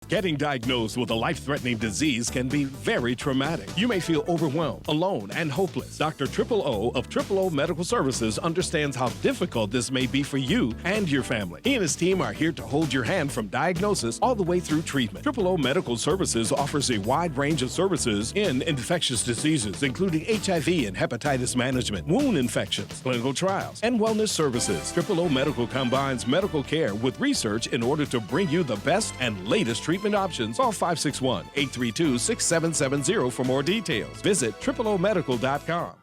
Getting diagnosed with a life-threatening disease can be very traumatic. You may feel overwhelmed, alone, and hopeless. Dr. Triple O of Triple O Medical Services understands how difficult this may be for you and your family. He and his team are here to hold your hand from diagnosis all the way through treatment. Triple O Medical Services offers a wide range of services in infectious diseases, including HIV and hepatitis management, wound infections, clinical trials, and wellness services. Triple O Medical combines medical care with research in order to bring you the best and latest treatment options. Call 561-832-6770 for more details. Visit triple-o-medical.com.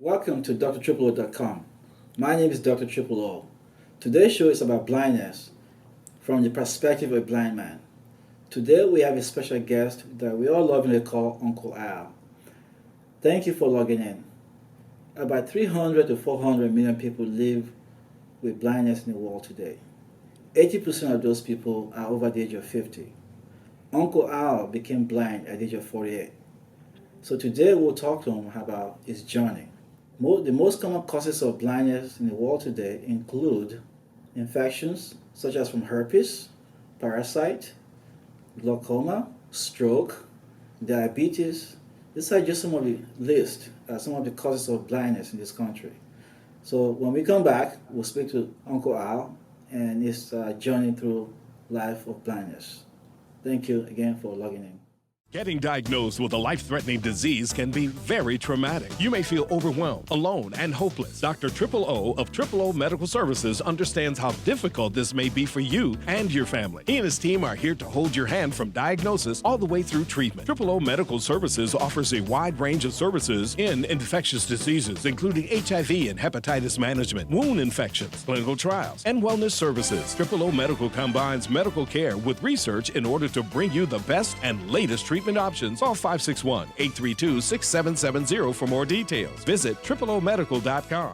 Welcome to drtriple-o.com. My name is Dr. Triple O. Today's show is about blindness from the perspective of a blind man. Today we have a special guest that we all lovingly call Uncle Al. Thank you for logging in. About 300 to 400 million people live with blindness in the world today. 80% of those people are over the age of 50. Uncle Al became blind at the age of 48. So today we'll talk to him about his journey. The most common causes of blindness in the world today include infections such as from herpes, parasite, glaucoma, stroke, diabetes. These are just some of the some of the causes of blindness in this country. So when we come back, we'll speak to Uncle Al and his journey through life of blindness. Thank you again for logging in. Getting diagnosed with a life-threatening disease can be very traumatic. You may feel overwhelmed, alone, and hopeless. Dr. Triple O of Triple O Medical Services understands how difficult this may be for you and your family. He and his team are here to hold your hand from diagnosis all the way through treatment. Triple O Medical Services offers a wide range of services in infectious diseases, including HIV and hepatitis management, wound infections, clinical trials, and wellness services. Triple O Medical combines medical care with research in order to bring you the best and latest treatment options. Call 561-832-6770 for more details. Visit triple-o-medical.com.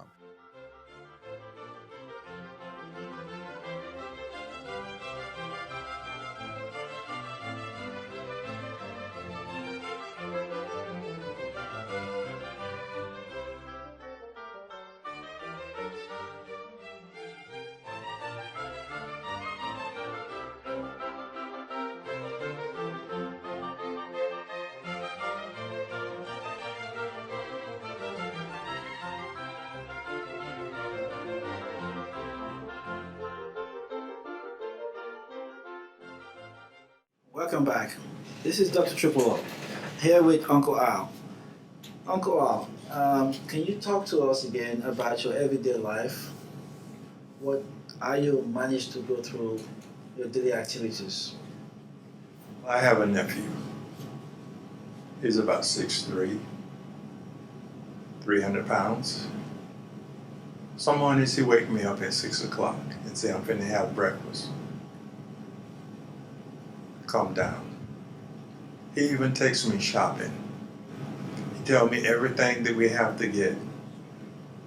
Welcome back. This is Dr. Triple O, here with Uncle Al. Uncle Al, can you talk to us again about your everyday life? How you manage to go through your daily activities? I have a nephew. He's about 6'3", 300 pounds. Some mornings he wake me up at 6 o'clock and say I'm finna have breakfast. Calm down. He even takes me shopping. He tells me everything that we have to get.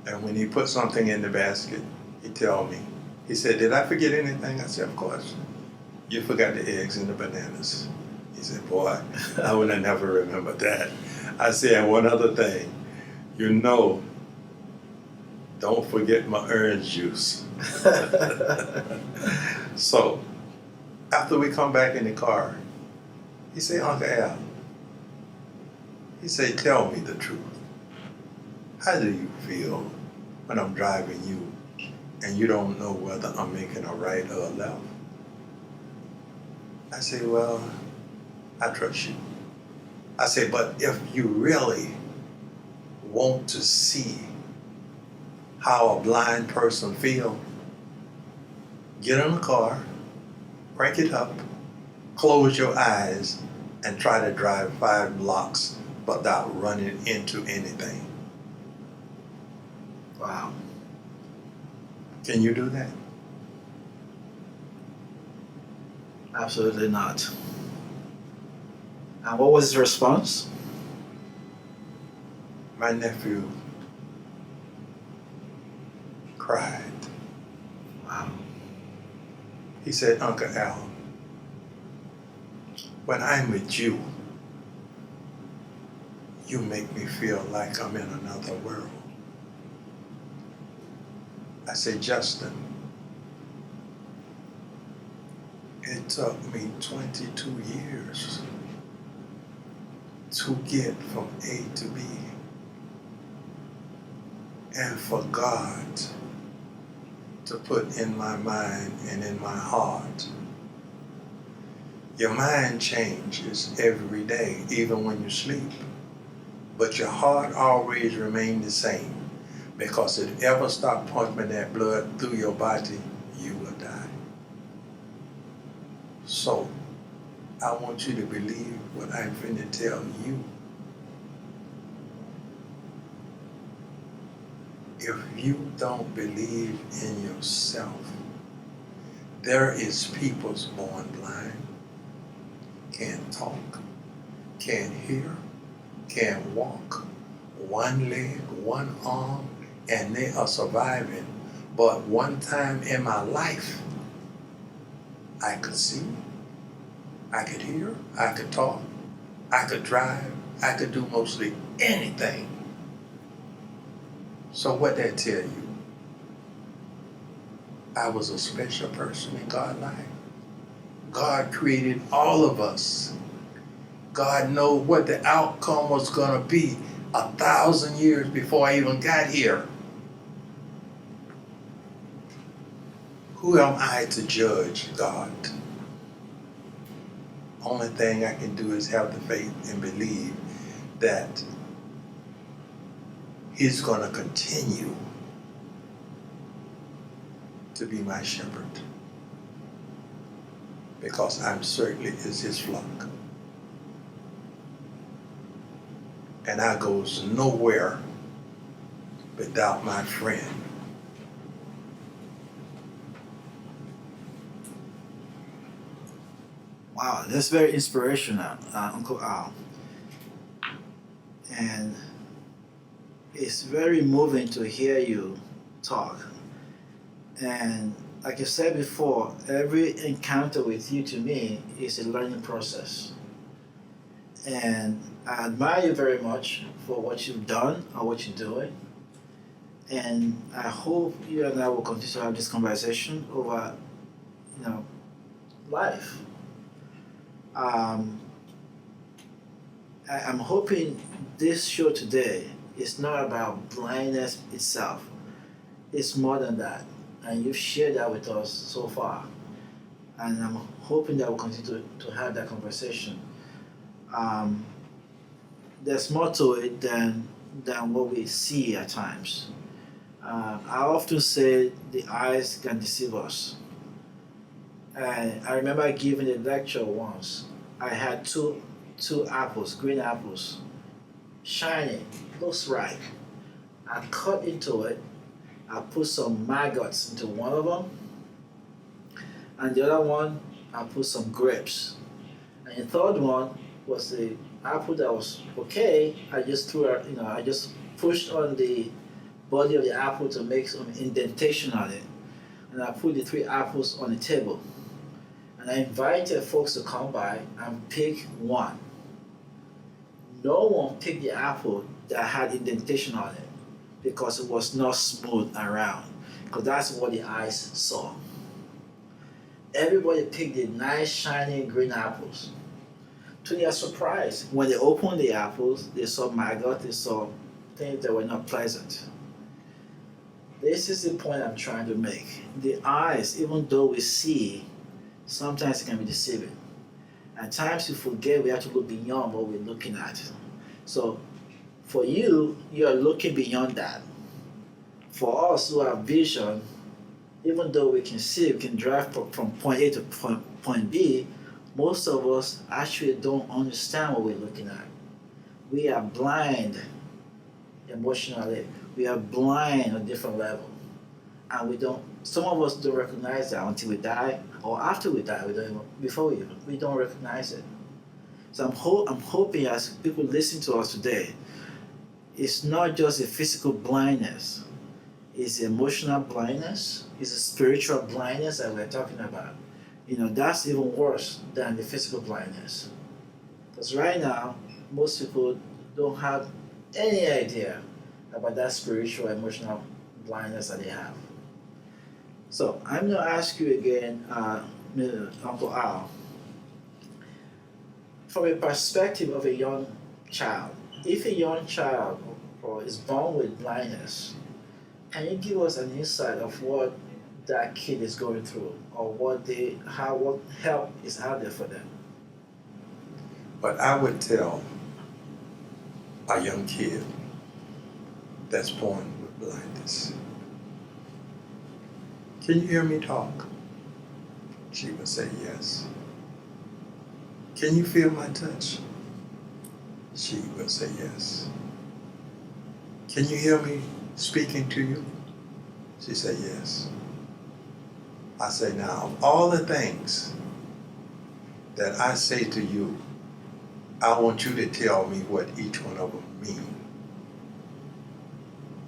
And when he puts something in the basket, he tells me. He said, "Did I forget anything?" I said, "Of course. You forgot the eggs and the bananas." He said, "Boy, I would have never remembered that." I said, "One other thing. Don't forget my orange juice." So, after we come back in the car, he said, "Uncle Al," he said, "tell me the truth. How do you feel when I'm driving you and you don't know whether I'm making a right or a left?" I said, "Well, I trust you." I said, "But if you really want to see how a blind person feels, get in the car, crank it up, close your eyes, and try to drive 5 blocks without running into anything." Wow. Can you do that? Absolutely not. And what was his response? My nephew cried. Wow. He said, Uncle Al, when I'm with you, you make me feel like I'm in another world. I said, Justin, it took me 22 years to get from A to B. And for God to put in my mind and in my heart. Your mind changes every day, even when you sleep. But your heart always remains the same, because if it ever stop pumping that blood through your body, you will die. So, I want you to believe what I'm finna tell you. If you don't believe in yourself, there is people's born blind, can't talk, can't hear, can't walk, one leg, one arm, and they are surviving. But one time in my life, I could see, I could hear, I could talk, I could drive, I could do mostly anything. So what that tell you? I was a special person in God's life. God created all of us. God knows what the outcome was going to be 1,000 years before I even got here. Who am I to judge God? Only thing I can do is have the faith and believe that He's going to continue to be my shepherd, because I'm certainly is His flock. And I goes nowhere without my friend. Wow, that's very inspirational, Uncle Al. And it's very moving to hear you talk. And like I said before, every encounter with you to me is a learning process. And I admire you very much for what you've done or what you're doing. And I hope you and I will continue to have this conversation over, life. I'm hoping this show today is not about blindness itself. It's more than that. And you've shared that with us so far. And I'm hoping that we'll continue to have that conversation. There's more to it than what we see at times. I often say the eyes can deceive us. And I remember giving a lecture once. I had two apples, green apples, shining, looks ripe. I cut into it. I put some maggots into one of them, and the other one I put some grapes. And the third one was the apple that was okay. I just threw it, I just pushed on the body of the apple to make some indentation on it, and I put the 3 apples on the table. And I invited folks to come by and pick one. No one picked the apple that had indentation on it because it was not smooth and round, because that's what the eyes saw. Everybody picked the nice, shiny green apples. To their surprise, when they opened the apples, they saw maggots, they saw things that were not pleasant. This is the point I'm trying to make. The eyes, even though we see, sometimes it can be deceiving. At times we forget we have to look beyond what we're looking at. So for you, you are looking beyond that. For us who have vision, even though we can see, we can drive from point A to point B, most of us actually don't understand what we're looking at. We are blind emotionally. We are blind on a different level. and we don't. Some of us don't recognize that until we die, or after we die. We don't even, before we don't recognize it. So I'm hoping as people listen to us today, it's not just a physical blindness, it's emotional blindness, it's a spiritual blindness that we're talking about. That's even worse than the physical blindness. Because right now, most people don't have any idea about that spiritual, emotional blindness that they have. So I'm going to ask you again, Uncle Al, from a perspective of a young child, if a young child or is born with blindness, can you give us an insight of what that kid is going through, or what help is out there for them? But I would tell a young kid that's born with blindness, can you hear me talk? She would say yes. Can you feel my touch? She would say yes. Can you hear me speaking to you? She said yes. I say, now, all the things that I say to you, I want you to tell me what each one of them mean.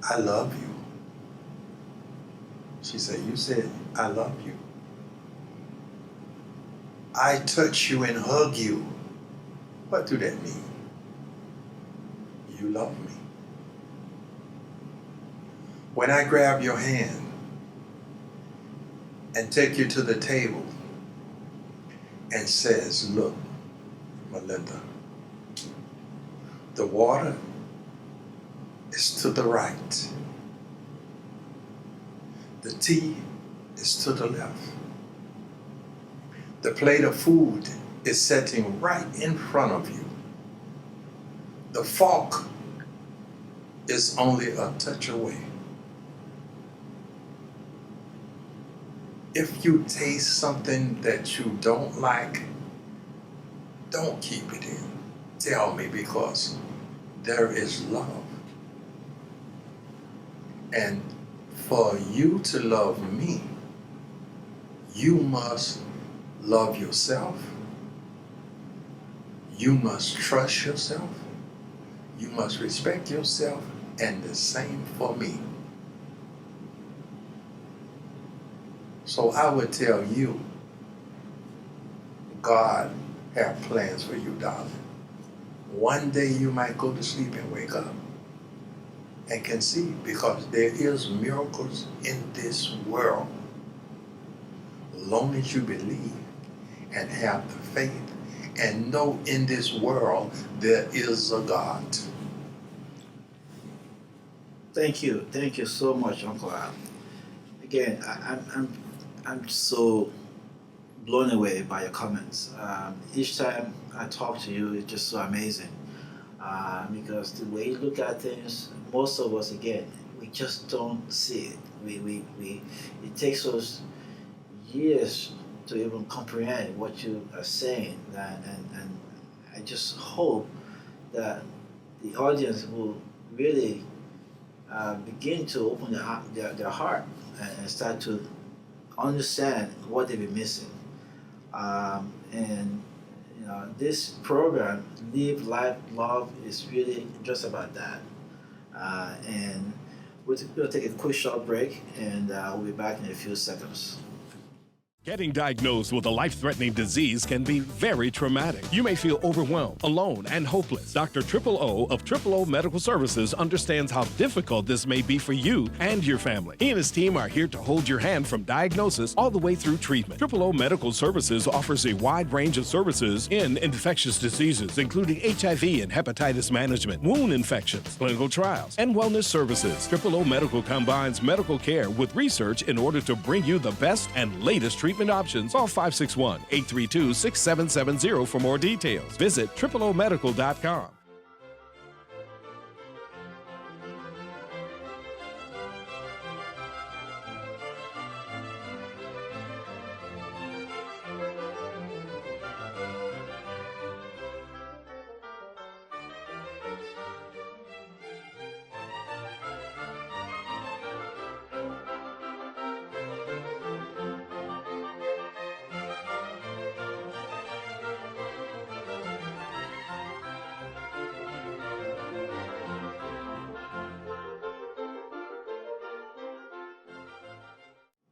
I love you. She said, you said, I love you. I touch you and hug you. What do that mean? You love me. When I grab your hand and take you to the table and says, look, Melinda, the water is to the right. The tea is to the left. The plate of food is sitting right in front of you. The fork is only a touch away. If you taste something that you don't like, don't keep it in. Tell me, because there is love. And for you to love me, you must love yourself. You must trust yourself. You must respect yourself, and the same for me. So I would tell you, God have plans for you, darling. One day you might go to sleep and wake up and can see, because there is miracles in this world. As long as you believe and have the faith and know in this world there is a God. Thank you so much, Uncle Al. Again, I'm so blown away by your comments. Each time I talk to you, it's just so amazing. Because the way you look at things, most of us, again, we just don't see it. It takes us years to even comprehend what you are saying. And I just hope that the audience will really begin to open their heart and start to understand what they've been missing. And this program, Live, Life, Love, is really just about that. And we'll take a quick short break, and we'll be back in a few seconds. Getting diagnosed with a life-threatening disease can be very traumatic. You may feel overwhelmed, alone, and hopeless. Dr. Triple O of Triple O Medical Services understands how difficult this may be for you and your family. He and his team are here to hold your hand from diagnosis all the way through treatment. Triple O Medical Services offers a wide range of services in infectious diseases, including HIV and hepatitis management, wound infections, clinical trials, and wellness services. Triple O Medical combines medical care with research in order to bring you the best and latest treatment options. Call 561-832-6770 for more details. Visit triple-o-medical.com.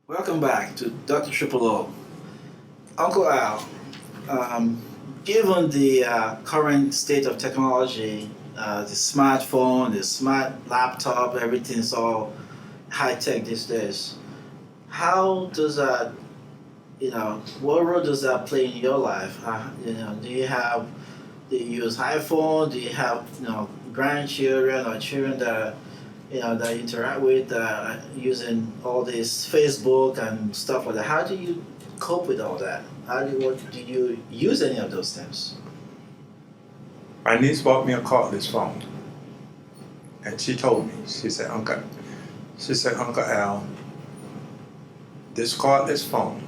Welcome back to Dr. Triple O. Uncle Al, um, given the current state of technology, the smartphone, the smart laptop, everything's all high tech these days. How does that, what role does that play in your life? Do you use iPhone? Do you have, grandchildren or children that, that you interact with using all this Facebook and stuff like that? How do you cope with all that? What do you use any of those things? My niece bought me a cordless phone, and she told me, she said, Uncle Al, this cordless phone,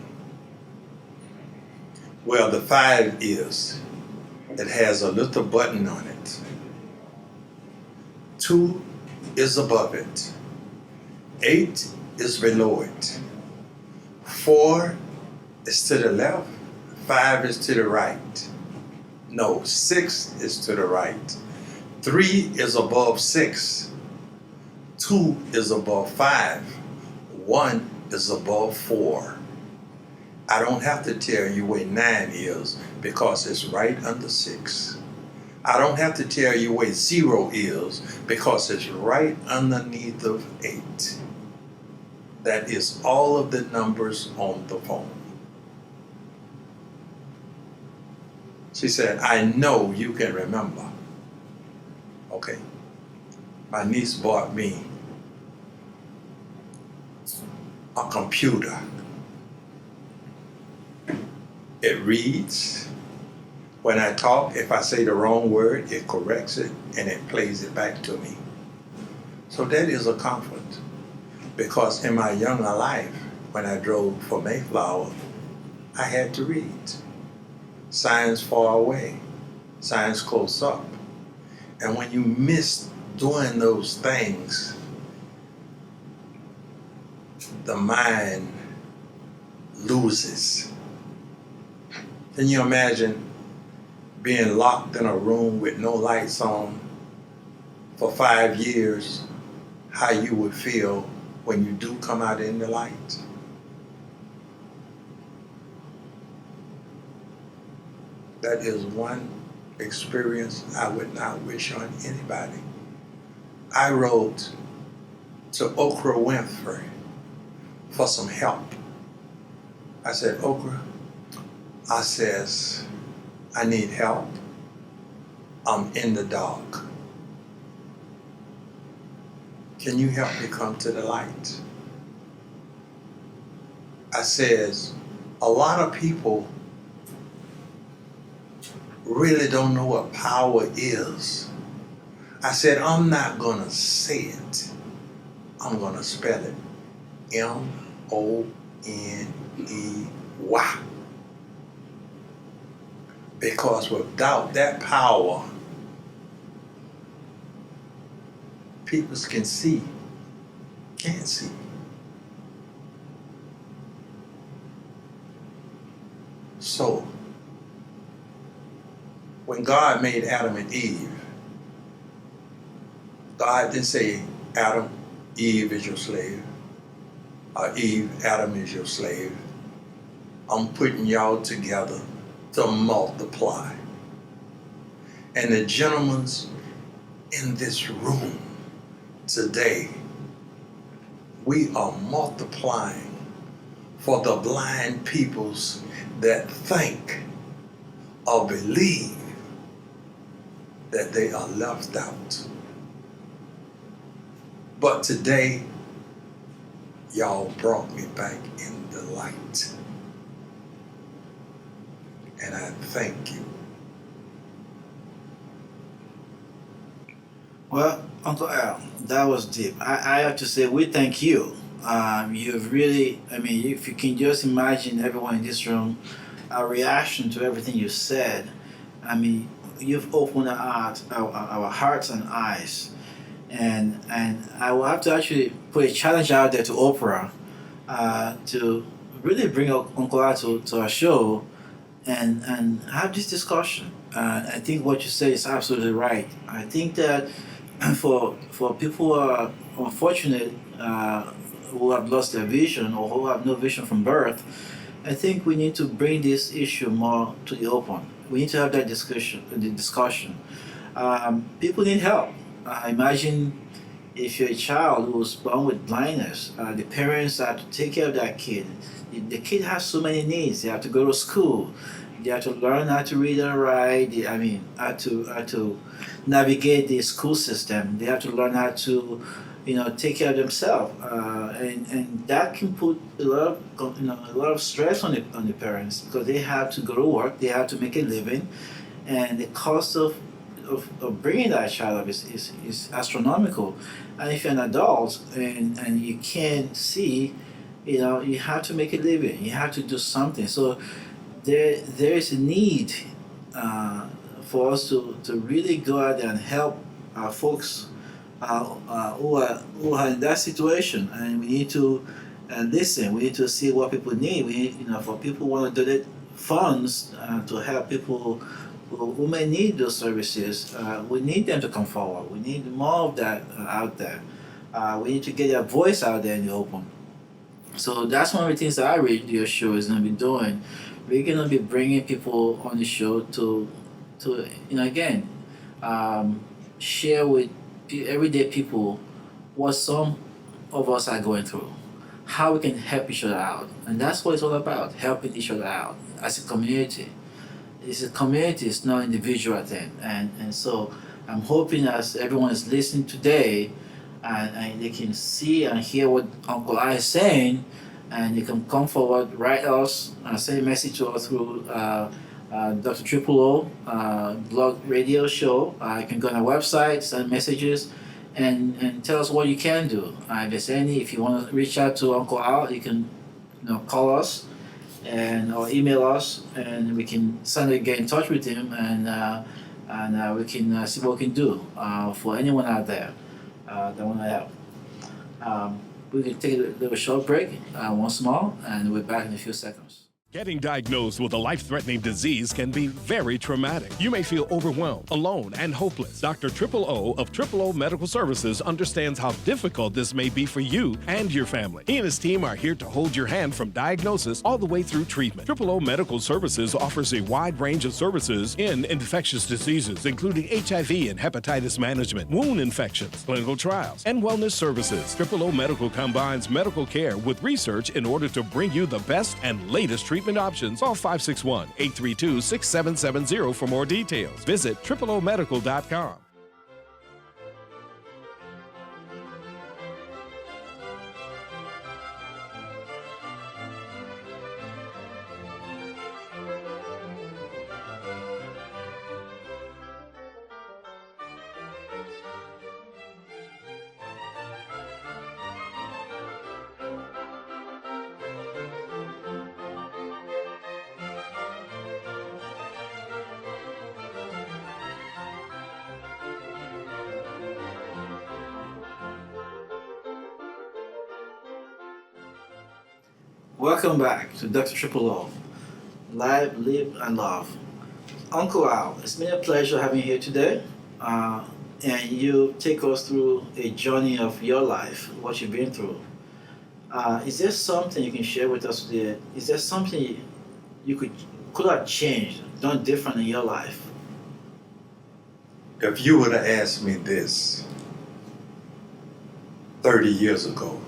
well, the 5 is, it has a little button on it. 2 is above it. 8 is below it. 4 is to the left. 5 is to the right. No, 6 is to the right. 3 is above 6. 2 is above 5. 1 is above 4. I don't have to tell you where 9 is because it's right under 6. I don't have to tell you where 0 is because it's right underneath of 8. That is all of the numbers on the phone. She said, I know you can remember. Okay. My niece bought me a computer. It reads. When I talk, if I say the wrong word, it corrects it and it plays it back to me. So that is a comfort. Because in my younger life, when I drove for Mayflower, I had to read. Signs far away, signs close up. And when you miss doing those things, the mind loses. Can you imagine being locked in a room with no lights on for 5 years, how you would feel when you do come out in the light? That is one experience I would not wish on anybody. I wrote to Oprah Winfrey for some help. I said, Oprah, I says, I need help. I'm in the dark. Can you help me come to the light? I says, a lot of people really don't know what power is. I said, I'm not gonna say it. I'm gonna spell it. M-O-N-E-Y. Because without that power, people can't see. So, when God made Adam and Eve, God didn't say, Adam, Eve is your slave, or Eve, Adam is your slave. I'm putting y'all together to multiply. And the gentlemen in this room today, we are multiplying for the blind peoples that think or believe that they are left out. But today, y'all brought me back in the light. And I thank you. Well, Uncle Al, that was deep. I have to say, we thank you. You've really, if you can just imagine everyone in this room, our reaction to everything you said, you've opened our hearts and eyes. And I will have to actually put a challenge out there to Oprah to really bring Uncle Al to our show and have this discussion. I think what you say is absolutely right. I think that for people who are unfortunate, who have have lost their vision or who have no vision from birth, I think we need to bring this issue more to the open. We need to have that discussion. People need help. Imagine if you're a child who was born with blindness, the parents have to take care of that kid. The kid has so many needs. They have to go to school. They have to learn how to read and write. How to navigate the school system. They have to learn how to, take care of themselves. And that can put a lot of stress on the parents because they have to go to work. They have to make a living, and the cost of bringing that child up is astronomical. And if you're an adult and you can't see, you have to make a living. You have to do something. So there is a need for us to really go out there and help our folks who are in that situation. And we need to listen. We need to see what people need. We need, for people who want to donate funds to help people who may need those services, we need them to come forward. We need more of that out there. We need to get their voice out there in the open. So that's one of the things that our radio show is going to be doing. We're going to be bringing people on the show to again, share with everyday people what some of us are going through, how we can help each other out. And that's what it's all about, helping each other out as a community. It's a community, it's not an individual thing. And so I'm hoping as everyone is listening today and they can see and hear what Uncle I is saying, and you can come forward, write us, send a message to us through Dr. Triple O blog radio show. You can go on our website, send messages, and tell us what you can do. If you want to reach out to Uncle Al, you can call us or email us, and we can suddenly get in touch with him, and we can see what we can do for anyone out there that want to help. We can take a little short break, once more, and we're back in a few seconds. Getting diagnosed with a life-threatening disease can be very traumatic. You may feel overwhelmed, alone, and hopeless. Dr. Triple O of Triple O Medical Services understands how difficult this may be for you and your family. He and his team are here to hold your hand from diagnosis all the way through treatment. Triple O Medical Services offers a wide range of services in infectious diseases, including HIV and hepatitis management, wound infections, clinical trials, and wellness services. Triple O Medical combines medical care with research in order to bring you the best and latest treatment options. Call 561-832-6770 for more details. Visit triple-o-medical.com. Welcome back to Dr. Triple O, Live, Live, and Love. Uncle Al, it's been a pleasure having you here today. And you take us through a journey of your life, what you've been through. Is there something you can share with us today? Is there something you could have changed, done different in your life? If you would have asked me this 30 years ago,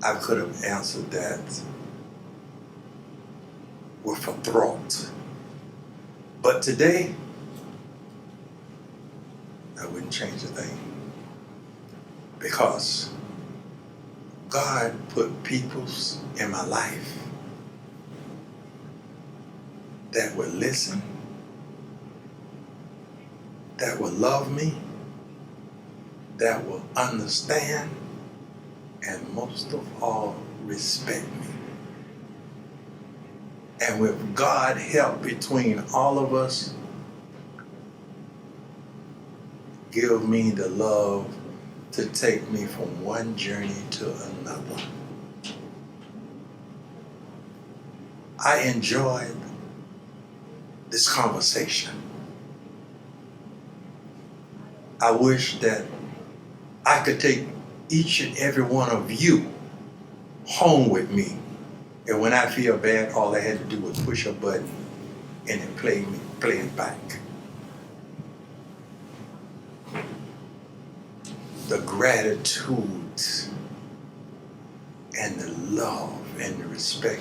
I could have answered that with a thought. But today, I wouldn't change a thing. Because God put peoples in my life that would listen, that would love me, that will understand, and most of all, respect me. And with God help between all of us, give me the love to take me from one journey to another. I enjoyed this conversation. I wish that I could take each and every one of you home with me. And when I feel bad, all I had to do was push a button and it play it back. The gratitude and the love and the respect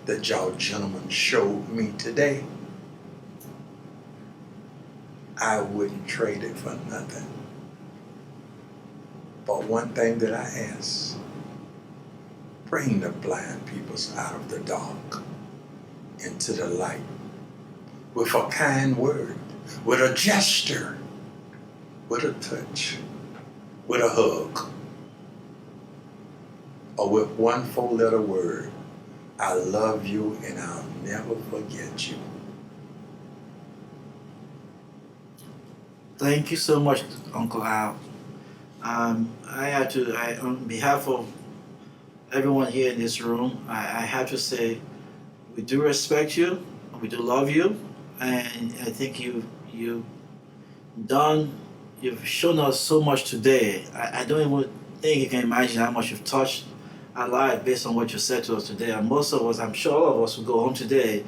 that y'all gentlemen showed me today, I wouldn't trade it for nothing. But one thing that I ask, bring the blind peoples out of the dark into the light with a kind word, with a gesture, with a touch, with a hug, or with one 4-letter word. I love you and I'll never forget you. Thank you so much, Uncle Al. On behalf of everyone here in this room, I have to say we do respect you, we do love you, and I think you've shown us so much today. I don't even think you can imagine how much you've touched our life based on what you said to us today. And most of us, I'm sure all of us, will go home today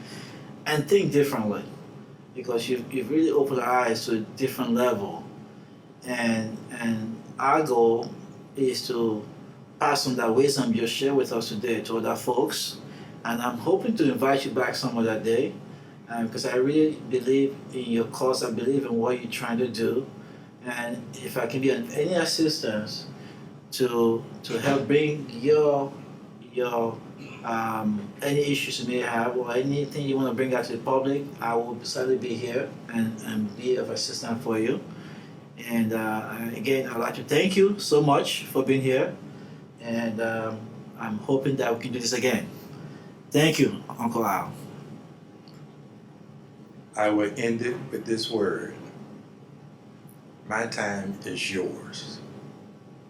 and think differently because you've really opened our eyes to a different level. And our goal is to pass on that wisdom you share with us today to other folks. And I'm hoping to invite you back some other day because I really believe in your cause. I believe in what you're trying to do. And if I can be of any assistance to help bring your any issues you may have or anything you want to bring out to the public, I will certainly be here and be of assistance for you. And again, I'd like to thank you so much for being here. And I'm hoping that we can do this again. Thank you, Uncle Al. I will end it with this word. My time is yours.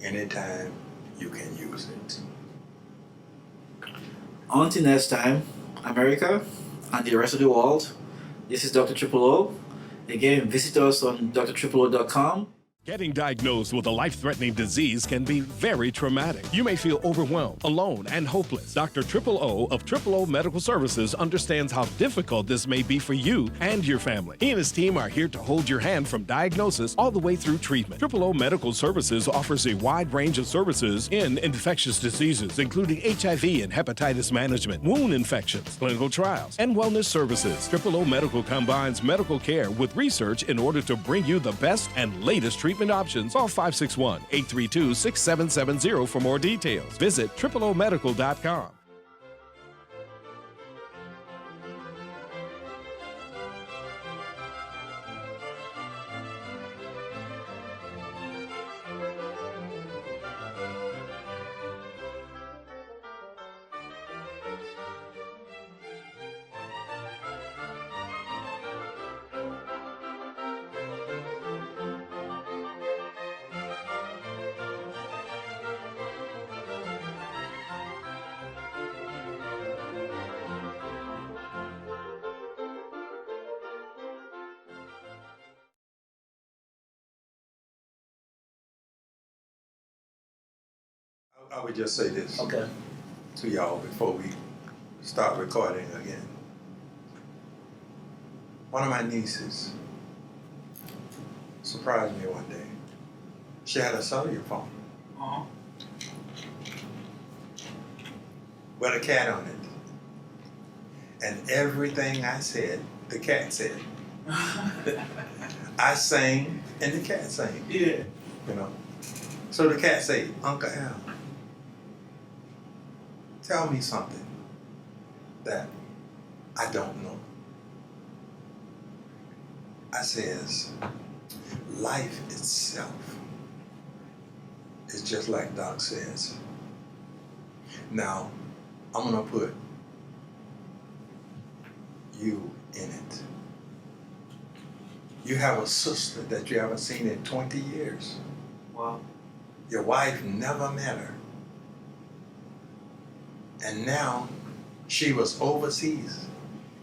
Anytime you can use it. Until next time, America and the rest of the world, this is Dr. Triple O. Again, visit us on drtripleo.com. Getting diagnosed with a life-threatening disease can be very traumatic. You may feel overwhelmed, alone, and hopeless. Dr. Triple O of Triple O Medical Services understands how difficult this may be for you and your family. He and his team are here to hold your hand from diagnosis all the way through treatment. Triple O Medical Services offers a wide range of services in infectious diseases, including HIV and hepatitis management, wound infections, clinical trials, and wellness services. Triple O Medical combines medical care with research in order to bring you the best and latest treatment options. Call 561-832-6770 for more details. Visit triplomedical.com. I would just say this Okay. to y'all before we start recording again. One of my nieces surprised me one day. She had a cellular phone Uh-huh. with a cat on it. And everything I said, the cat said. I sang and the cat sang. Yeah. You know. So the cat said, Uncle Al, tell me something that I don't know. I says, life itself is just like Doc says. Now, I'm gonna put you in it. You have a sister that you haven't seen in 20 years. Wow. Your wife never met her. And now she was overseas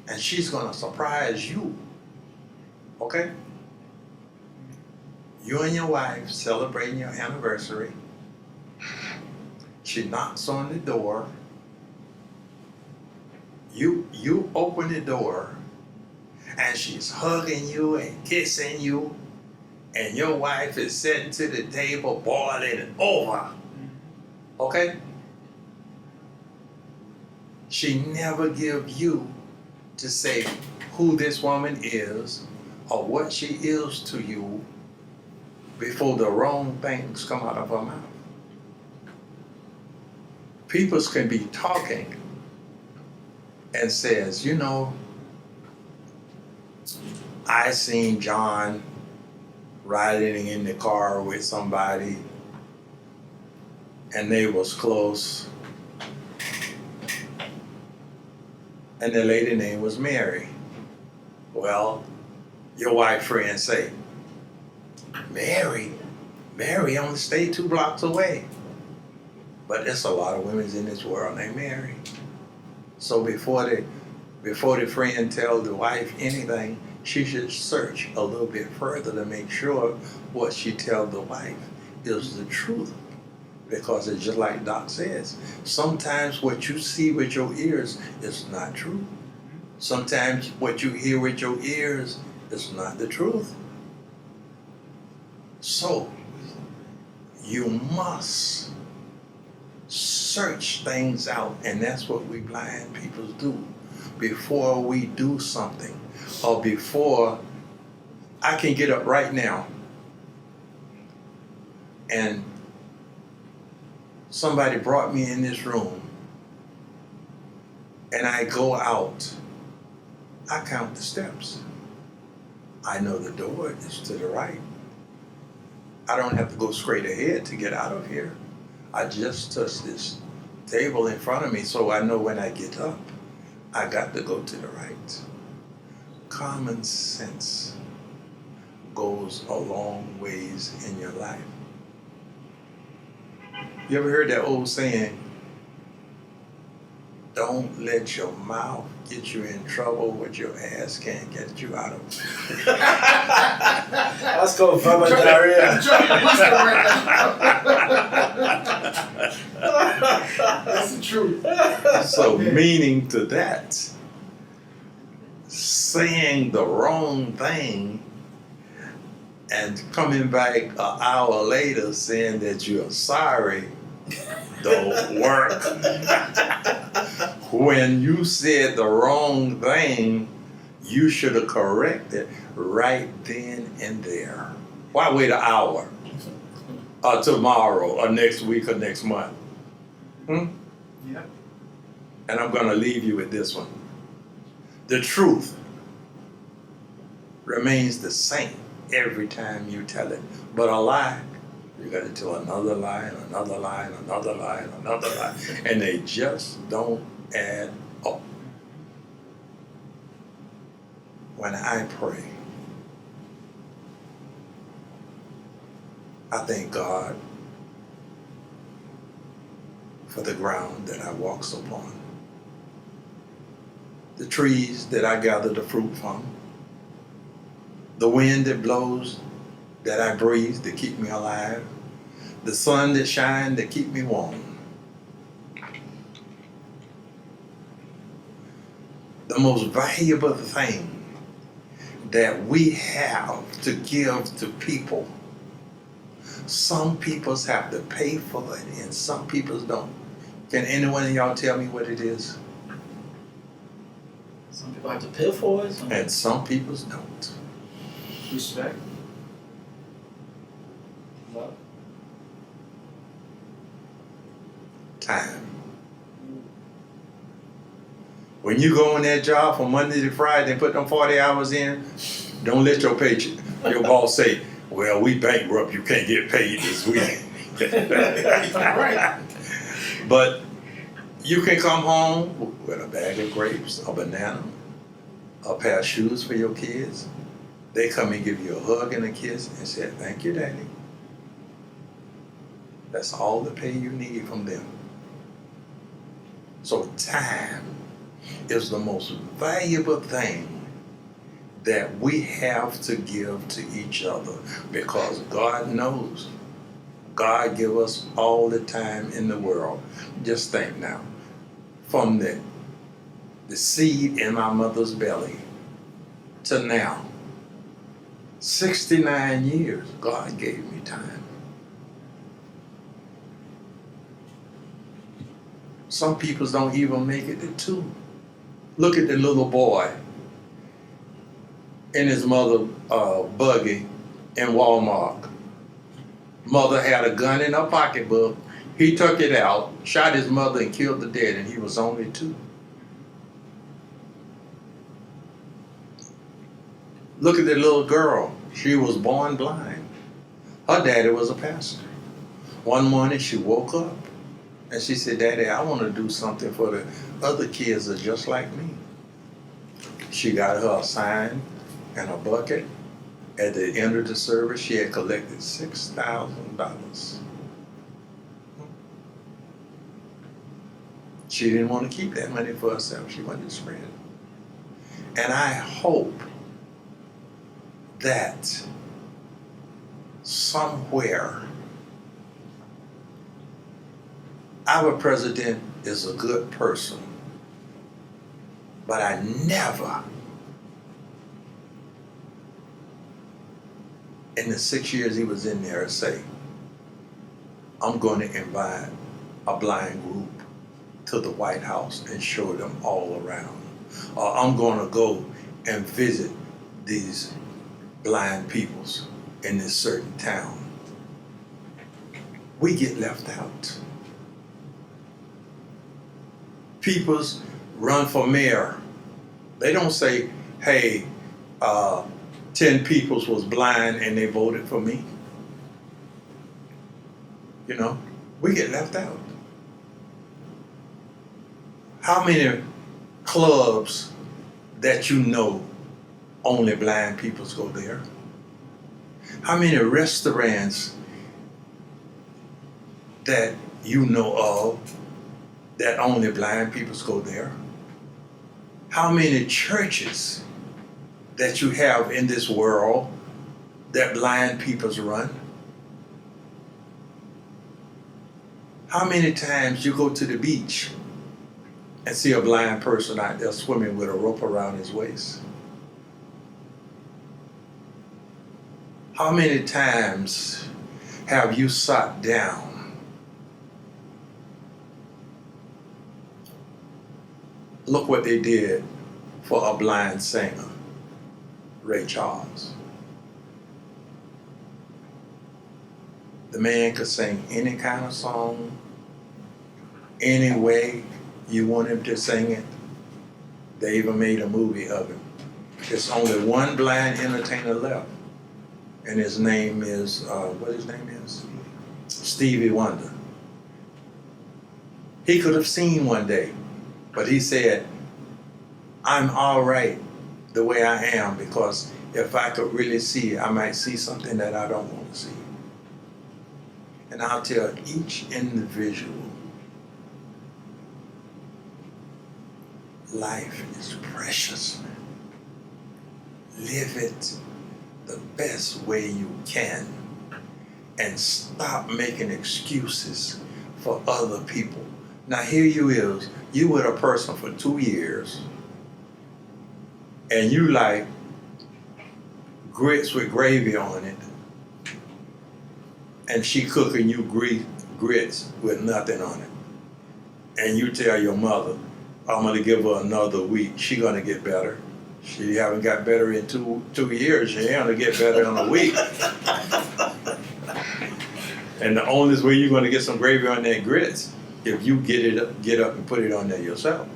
and she's gonna surprise you. Okay? You and your wife celebrating your anniversary. She knocks on the door. You open the door, and she's hugging you and kissing you, and your wife is sitting to the table boiling over. Okay? She never give you to say who this woman is or what she is to you before the wrong things come out of her mouth. People can be talking and says, you know, I seen John riding in the car with somebody and they was close, and the lady name was Mary. Well, your wife friend say, Mary only stayed 2 blocks away. But there's a lot of women in this world named Mary. So before the friend tell the wife anything, she should search a little bit further to make sure what she tell the wife is the truth. Because it's just like Doc says, sometimes what you see with your ears is not true. Sometimes what you hear with your ears is not the truth. So you must search things out, and that's what we blind people do before we do something, or before I can get up right now and somebody brought me in this room and I go out, I count the steps. I know the door is to the right. I don't have to go straight ahead to get out of here. I just touch this table in front of me, so I know when I get up, I got to go to the right. Common sense goes a long ways in your life. You ever heard that old saying, don't let your mouth get you in trouble what your ass can't get you out of. Let's go verbal diarrhea. That's the truth. So meaning to that, saying the wrong thing and coming back an hour later saying that you're sorry don't work. When you said the wrong thing, you should have corrected right then and there. Why wait an hour? Or tomorrow, or next week, or next month? Yeah. And I'm going to leave you with this one. The truth remains the same every time you tell it. But a lie, you got to tell another lie, and another lie, and another lie, and another lie. And they just don't add up. When I pray, I thank God for the ground that I walks upon, the trees that I gather the fruit from, the wind that blows that I breathe to keep me alive, the sun that shines to keep me warm. The most valuable thing that we have to give to people, some peoples have to pay for it and some peoples don't. Can anyone of y'all tell me what it is? Some people have to pay for it. And some peoples don't. Respect. Love. Time. When you go on that job from Monday to Friday and put them 40 hours in, don't let your paycheck, your boss say, well, we bankrupt, you can't get paid this week. Right. But you can come home with a bag of grapes, a banana, a pair of shoes for your kids. They come and give you a hug and a kiss and say, thank you, Daddy. That's all the pay you need from them. So time is the most valuable thing that we have to give to each other, because God knows. God give us all the time in the world. Just think now, from the seed in my mother's belly to now, 69 years, God gave me time. Some people don't even make it to 2. Look at the little boy in his mother buggy in Walmart. Mother had a gun in her pocketbook. He took it out, shot his mother, and killed the dead, and he was only 2. Look at the little girl. She was born blind. Her daddy was a pastor. One morning she woke up and she said, "Daddy, I want to do something for the other kids that are just like me." She got her a sign and a bucket. At the end of the service, she had collected $6,000. She didn't want to keep that money for herself. She wanted to spread it. And I hope that somewhere our president is a good person, but I never, in the 6 years he was in there, say, "I'm going to invite a blind group to the White House and show them all around." Or "I'm going to go and visit these blind peoples in this certain town." We get left out. Peoples run for mayor. They don't say, "Hey, 10 peoples was blind and they voted for me." You know, we get left out. How many clubs that you know only blind peoples go there? How many restaurants that you know of that only blind peoples go there? How many churches that you have in this world that blind peoples run? How many times you go to the beach and see a blind person out there swimming with a rope around his waist? How many times have you sat down? Look what they did for a blind singer, Ray Charles. The man could sing any kind of song, any way you want him to sing it. They even made a movie of him. There's only one blind entertainer left, and his name is, what his name is? Stevie Wonder. He could have seen one day, but he said, "I'm all right the way I am, because if I could really see, I might see something that I don't want to see." And I'll tell each individual, life is precious. Live it the best way you can, and stop making excuses for other people. Now here you is, you with a person for 2 years, and you like grits with gravy on it, and she cooking you grits with nothing on it, and you tell your mother, "I'm gonna give her another week. She gonna get better." She haven't got better in two years. She ain't gonna get better in a week. And the only way you're gonna get some gravy on that grits if you get up and put it on there yourself.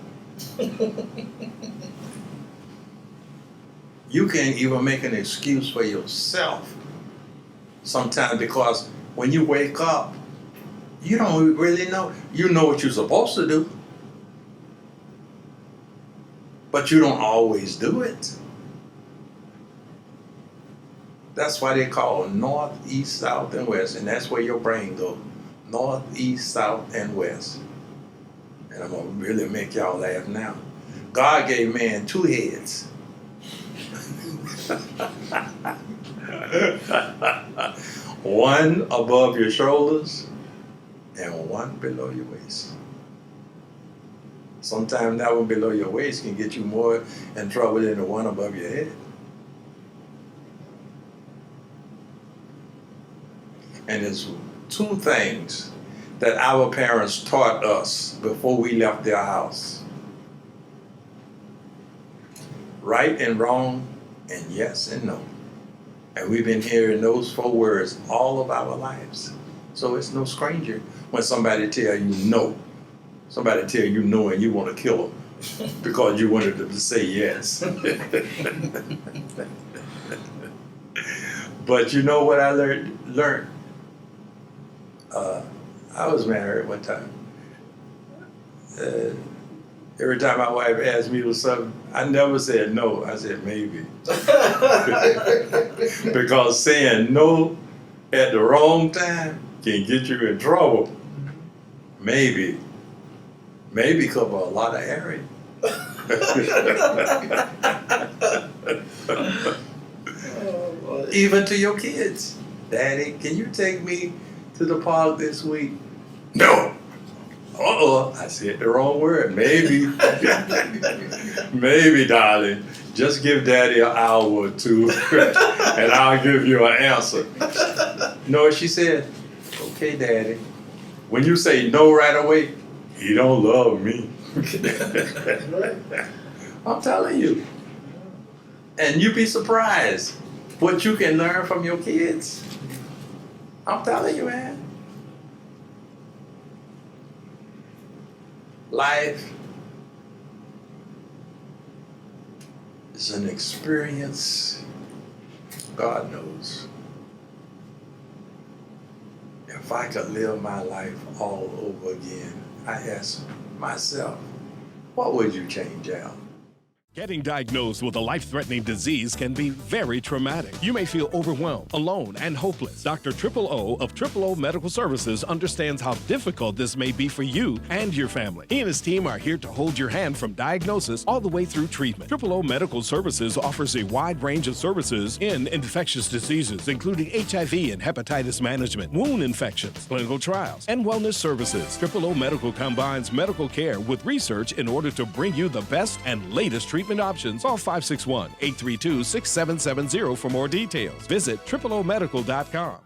You can't even make an excuse for yourself sometimes, because when you wake up, you don't really know. You know what you're supposed to do, but you don't always do it. That's why they call north, east, south, and west, and that's where your brain goes. North, east, south, and west. And I'm gonna really make y'all laugh now. God gave man 2 heads. One above your shoulders and one below your waist. Sometimes that one below your waist can get you more in trouble than the one above your head. And there's two things that our parents taught us before we left their house. Right and wrong, and yes and no. And we've been hearing those 4 words all of our lives. So it's no stranger when somebody tell you no. Somebody tell you no and you want to kill them because you wanted them to say yes. But you know what I learned? I was married one time. Every time my wife asked me for something, I never said no. I said maybe. Because saying no at the wrong time can get you in trouble. Maybe. Maybe cover a lot of area. Even to your kids. Daddy, can you take me to the park this week? No. I said the wrong word. Maybe. Maybe, darling. Just give Daddy an hour or 2 and I'll give you an answer. No, she said, okay, Daddy. When you say no right away, he don't love me. I'm telling you. And you'd be surprised what you can learn from your kids. I'm telling you, man. Life is an experience God knows. If I could live my life all over again, I ask myself, what would you change out? Getting diagnosed with a life-threatening disease can be very traumatic. You may feel overwhelmed, alone, and hopeless. Dr. Triple O of Triple O Medical Services understands how difficult this may be for you and your family. He and his team are here to hold your hand from diagnosis all the way through treatment. Triple O Medical Services offers a wide range of services in infectious diseases, including HIV and hepatitis management, wound infections, clinical trials, and wellness services. Triple O Medical combines medical care with research in order to bring you the best and latest treatment options. Call 561-832-6770 for more details. Visit triplomedical.com.